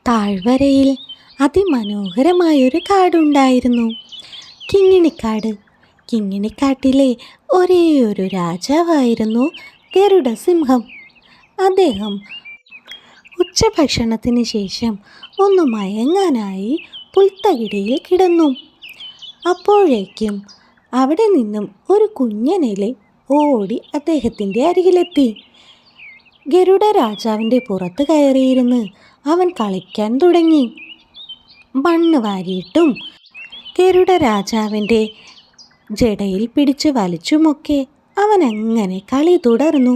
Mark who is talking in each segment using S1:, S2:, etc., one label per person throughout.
S1: താഴ്വരയിൽ അതിമനോഹരമായൊരു കാടുണ്ടായിരുന്നു. കിങ്ങിണിക്കാട്. കിങ്ങിണിക്കാട്ടിലെ ഒരേയൊരു രാജാവായിരുന്നു ഗരുഡസിംഹം. അദ്ദേഹം ഉച്ചഭക്ഷണത്തിന് ശേഷം ഒന്ന് മയങ്ങാനായി പുൽത്തകിടിയിൽ കിടന്നു. അപ്പോഴേക്കും അവിടെ നിന്നും ഒരു കുഞ്ഞനെലി ഓടി അദ്ദേഹത്തിൻ്റെ അരികിലെത്തി. ഗരുഡ രാജാവിൻ്റെ പുറത്ത് കയറിയിരുന്ന് അവൻ കളിക്കാൻ തുടങ്ങി. മണ്ണ് വാരിയിട്ടും ഗരുഡ രാജാവിൻ്റെ ജടയിൽ പിടിച്ച് വലിച്ചുമൊക്കെ അവൻ അങ്ങനെ കളി തുടർന്നു.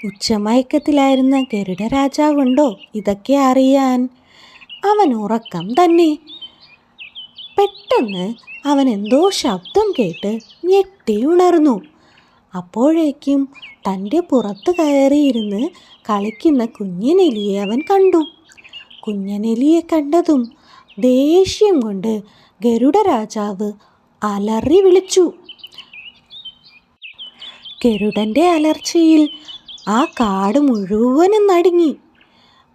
S1: ഉച്ചമയക്കത്തിലായിരുന്ന ഗരുഡ രാജാവുണ്ടോ ഇതൊക്കെ അറിയാൻ? അവൻ ഉറക്കം തന്നെ. പെട്ടെന്ന് അവൻ എന്തോ ശബ്ദം കേട്ട് ഞെട്ടി ഉണർന്നു. അപ്പോഴേക്കും തൻ്റെ പുറത്ത് കയറിയിരുന്ന് കളിക്കുന്ന കുഞ്ഞനെലിയെ അവൻ കണ്ടു. കുഞ്ഞനെലിയെ കണ്ടതും ദേഷ്യം കൊണ്ട് ഗരുഡ രാജാവ് അലറി വിളിച്ചു. ഗരുഡൻ്റെ അലർച്ചയിൽ ആ കാട് മുഴുവനും നടുങ്ങി.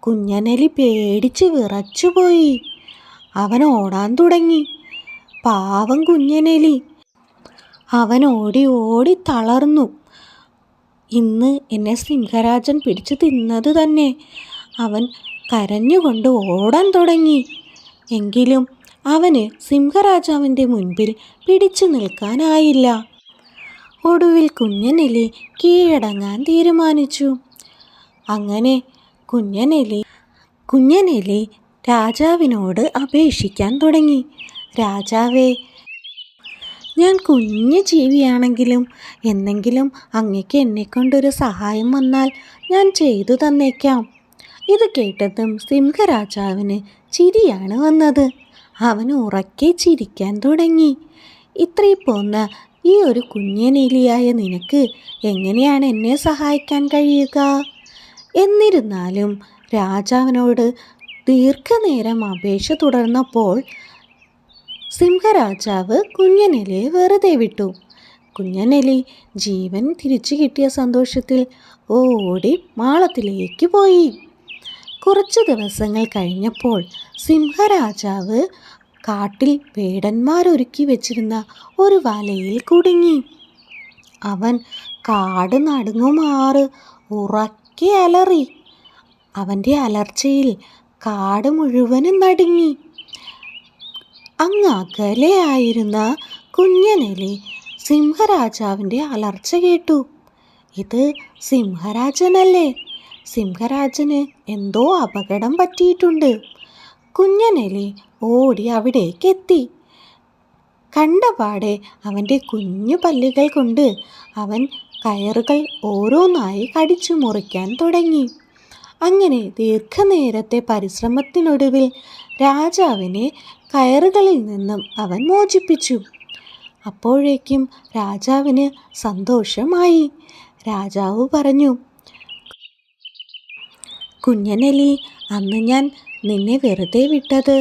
S1: കുഞ്ഞനെലി പേടിച്ച് വിറച്ചുപോയി. അവൻ ഓടാൻ തുടങ്ങി. പാവം കുഞ്ഞനെലി. അവൻ ഓടി ഓടി തളർന്നു. ഇന്ന് എന്നെ സിംഹരാജൻ പിടിച്ചു തിന്നത് തന്നെ. അവൻ കരഞ്ഞുകൊണ്ട് ഓടാൻ തുടങ്ങി. എങ്കിലും അവന് സിംഹരാജാവിൻ്റെ മുൻപിൽ പിടിച്ചു നിൽക്കാനായില്ല. ഒടുവിൽ കുഞ്ഞനെലി കീഴടങ്ങാൻ തീരുമാനിച്ചു. അങ്ങനെ കുഞ്ഞനെലി രാജാവിനോട് അപേക്ഷിക്കാൻ തുടങ്ങി. രാജാവേ, ഞാൻ കുഞ്ഞു ജീവിയാണെങ്കിലും എന്നെങ്കിലും അങ്ങയ്ക്ക് എന്നെക്കൊണ്ടൊരു സഹായം വന്നാൽ ഞാൻ ചെയ്തു തന്നേക്കാം. ഇത് കേട്ടതും സിംഹരാജാവിന് ചിരിയാണ് വന്നത്. അവൻ ഉറക്കെ ചിരിക്കാൻ തുടങ്ങി. ഇത്രയും പോന്ന ഈ ഒരു കുഞ്ഞനെലിയായ നിനക്ക് എങ്ങനെയാണ് എന്നെ സഹായിക്കാൻ കഴിയുക? എന്നിരുന്നാലും രാജാവിനോട് ദീർഘനേരം അപേക്ഷ തുടർന്നപ്പോൾ സിംഹരാജാവ് കുഞ്ഞനെലിയെ വെറുതെ വിട്ടു. കുഞ്ഞനെലി ജീവൻ തിരിച്ചു കിട്ടിയ സന്തോഷത്തിൽ ഓടി മാളത്തിലേക്ക് പോയി. കുറച്ചു ദിവസങ്ങൾ കഴിഞ്ഞപ്പോൾ സിംഹരാജാവ് കാട്ടിൽ വേടന്മാരൊരുക്കി വെച്ചിരുന്ന ഒരു വലയിൽ കുടുങ്ങി. അവൻ കാട് നടുങ്ങുമാറ് ഉറക്കെ അലറി. അവൻ്റെ അലർച്ചയിൽ കാട് മുഴുവനും നടുങ്ങി. അങ്ങ് അകലെയായിരുന്ന കുഞ്ഞനെലി സിംഹരാജാവിൻ്റെ അലർച്ച കേട്ടു. ഇത് സിംഹരാജനല്ലേ? സിംഹരാജന് എന്തോ അപകടം പറ്റിയിട്ടുണ്ട്. കുഞ്ഞനെലി ഓടി അവിടേക്കെത്തി. കണ്ടപാടെ അവൻ്റെ കുഞ്ഞു പല്ലുകൾ കൊണ്ട് അവൻ കയറുകൾ ഓരോന്നായി കടിച്ചു മുറിക്കാൻ തുടങ്ങി. അങ്ങനെ ദീർഘനേരത്തെ പരിശ്രമത്തിനൊടുവിൽ രാജാവിനെ കയറുകളിൽ നിന്നും അവൻ മോചിപ്പിച്ചു. അപ്പോഴേക്കും രാജാവിന് സന്തോഷമായി. രാജാവ് പറഞ്ഞു, കുഞ്ഞനെലി, അന്ന് ഞാൻ നിന്നെ വെറുതെ വിട്ടത്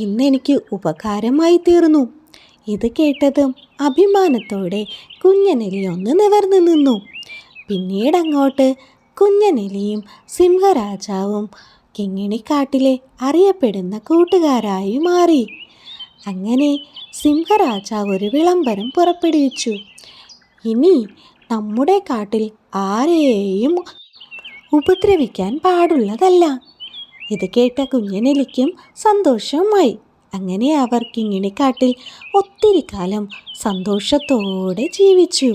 S1: ഇന്നെനിക്ക് ഉപകാരമായി തീർന്നു. ഇത് കേട്ടതും അഭിമാനത്തോടെ കുഞ്ഞനെലി ഒന്ന് നിവർന്നു നിന്നു. പിന്നീടങ്ങോട്ട് കുഞ്ഞനെലിയും സിംഹരാജാവും കിങ്ങിണിക്കാട്ടിലെ അറിയപ്പെടുന്ന കൂട്ടുകാരായി മാറി. അങ്ങനെ സിംഹരാജാവ് ഒരു വിളംബരം പുറപ്പെടുവിച്ചു. ഇനി നമ്മുടെ കാട്ടിൽ ആരെയും ഉപദ്രവിക്കാൻ പാടുള്ളതല്ല. ഇത് കേട്ട കുഞ്ഞനെലിക്കും സന്തോഷമായി. അങ്ങനെ അവർ കിങ്ങിണിക്കാട്ടിൽ ഒത്തിരി കാലം സന്തോഷത്തോടെ ജീവിച്ചു.